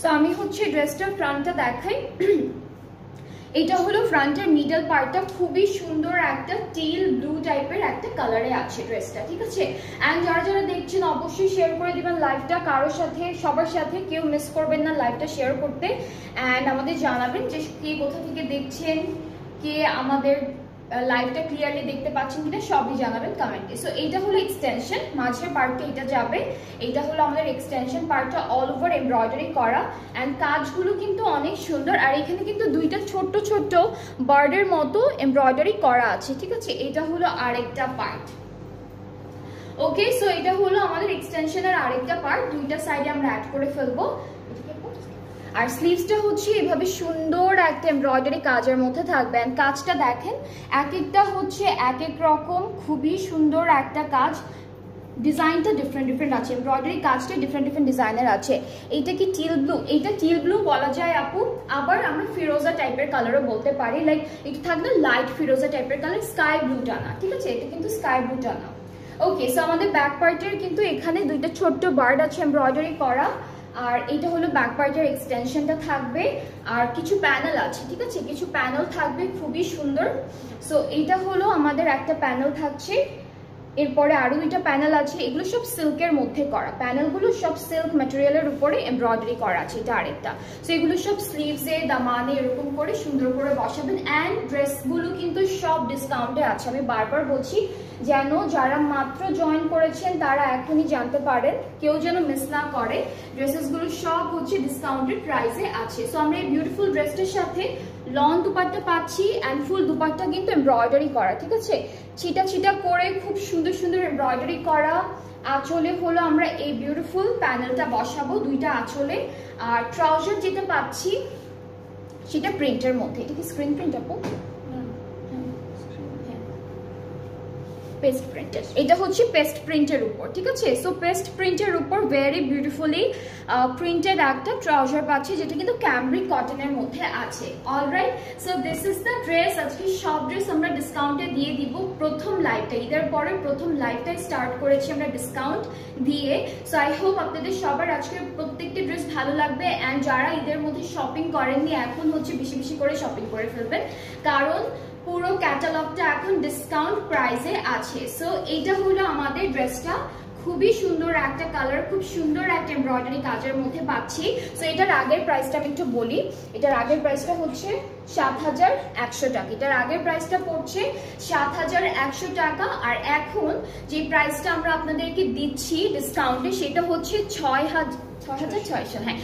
So আমি হচ্ছে ড্রেসটার ফ্রন্টটা দেখাই। এটা হলো ফ্রন্টের মিডল পার্টটা, খুবই সুন্দর একটা টেল ব্লু টাইপের একটা কালারে আছে ড্রেসটা, ঠিক আছে। অ্যান্ড যারা যারা দেখছেন অবশ্যই শেয়ার করে দিবেন লাইভটা কারোর সাথে, সবার সাথে, কেউ মিস করবেন না লাইভটা শেয়ার করতে। অ্যান্ড আমাদের জানাবেন যে কে কোথা থেকে দেখছেন, কে আমাদের লাইভটা ক্লিয়ারলি দেখতে পাচ্ছেন কিনা, সবই জানাবেন কমেন্টে। সো এইটা হলো এক্সটেনশন, মাঝের পার্টটা এটা যাবে। এইটা হলো আমাদের এক্সটেনশন পার্টটা, অল ওভার এমব্রয়ডারি করা অ্যান্ড কাজগুলো কিন্তু অনেক সুন্দর। আর এখানে কিন্তু দুইটা ছোট্ট ছোট্ট বার্ডের মতো এমব্রয়ডারি করা আছে, ঠিক আছে। এটা হলো আরেকটা পার্ট। ওকে, সো এটা হলো আমাদের এক্সটেনশনের আরেকটা পার্ট, দুইটা সাইডে আমরা অ্যাড করে ফেলবো। আর স্লিভসটা হচ্ছে এভাবে সুন্দর একটা এমব্রয়ডারি কাজের মধ্যে থাকবে। এন্ড কাজটা দেখেন, এক একটা হচ্ছে এক এক রকম, খুবই সুন্দর একটা কাজ। ডিজাইনটা ডিফারেন্ট ডিফারেন্ট আছে, এমব্রয়ডারি কাজটা ডিফারেন্ট ডিফারেন্ট ডিজাইনের আছে। এইটা কি টিল ব্লু? এইটা টিল ব্লু বলা যায় আপু, আবার আমরা ফিরোজা টাইপের কালারও বলতে পারি। লাইক এটা থাকবে লাইট ফিরোজা টাইপের কালার, স্কাই ব্লুটা না, ঠিক আছে। এটা কিন্তু স্কাই ব্লুটা না। ওকে, সো আমাদের ব্যাক পার্টের কিন্তু এখানে দুইটা ছোট্ট বার্ড আছে এমব্রয়ডারি করা। আর এটা হলো ব্যাক পার্টের এক্সটেনশনটা থাকবে, আর কিছু প্যানেল আছে, ঠিক আছে, কিছু প্যানেল থাকবে খুবই সুন্দর। সো এইটা হলো আমাদের একটা প্যানেল থাকছে, এরপরে আরো দুইটা প্যানেল আছে। এগুলো সব সিল্কের মধ্যে করা, প্যানেলগুলো সব সিল্ক ম্যাটেরিয়ালের উপরে এমব্রয়ডারি করা আছে, এটা আরেকটা। সো এগুলো সব স্লিভসে দামানে এরকম করে সুন্দর করে বসাবেন। অ্যান্ড ড্রেসগুলো কিন্তু সব ডিসকাউন্টে আছে, আমি বারবার বলছি যেন যারা মাত্র জয়েন করেছেন তারা এখনই জানতে পারেন, কেউ যেন মিস না করে। ড্রেসেসগুলো সব হচ্ছে ডিসকাউন্টেড প্রাইসে আছে। সো আমরা এই বিউটিফুল ড্রেসটার সাথে লং দুপাট্টা পাচ্ছি অ্যান্ড ফুল দুপাট্টা কিন্তু এমব্রয়ডারি করা, ঠিক আছে, ছিটা ছিটা করে খুব সুন্দর সুন্দর এমব্রয়ডারি করা। আঁচলে হলো আমরা এই বিউটিফুল প্যানেলটা বসাবো দুইটা আঁচলে। আর ট্রাউজার যেটা পাচ্ছি সেটা প্রিন্টের মধ্যে, এটা কি স্ক্রিন প্রিন্ট আপু? পেস্ট প্রিন্টের, এটা হচ্ছে পেস্ট প্রিন্টের উপর, ঠিক আছে। সো পেস্ট প্রিন্টের উপর ভেরি বিউটিফুলি প্রিন্টেড একটা ট্রাউজার পাচ্ছি, যেটা কিন্তু ক্যামব্রিক কটনের মধ্যে আছে। Alright, so this is the dress. আজকে সব ড্রেস আমরা ডিসকাউন্টে দিয়ে দিব। প্রথম লাইভটা, ঈদের পরে প্রথম লাইভটাই স্টার্ট করেছি আমরা ডিসকাউন্ট দিয়ে। সো আই হোপ আপনাদের সবার আজকে প্রত্যেকটি ড্রেস ভালো লাগবে। অ্যান্ড যারা ঈদের মধ্যে শপিং করেননি, এখন হচ্ছে বেশি বেশি করে শপিং করে ফেলবেন, কারণ পুরো ক্যাটালগটা এখন ডিসকাউন্ট প্রাইসে আছে। সো এইটা হলো আমাদের ড্রেসটা, খুবই সুন্দর একটা কালার, খুব সুন্দর একটা এমব্রয়ডারি কাজের মধ্যে পাচ্ছি। সো এটার আগের প্রাইসটা আমি একটু বলি। এটার আগের প্রাইসটা হচ্ছে ৭১০০ টাকা, এটার আগের প্রাইসটা পড়ছে ৭১০০ টাকা। আর এখন যে প্রাইসটা আমরা আপনাদেরকে দিচ্ছি ডিসকাউন্টে সেটা হচ্ছে ৬৬০০। হ্যাঁ।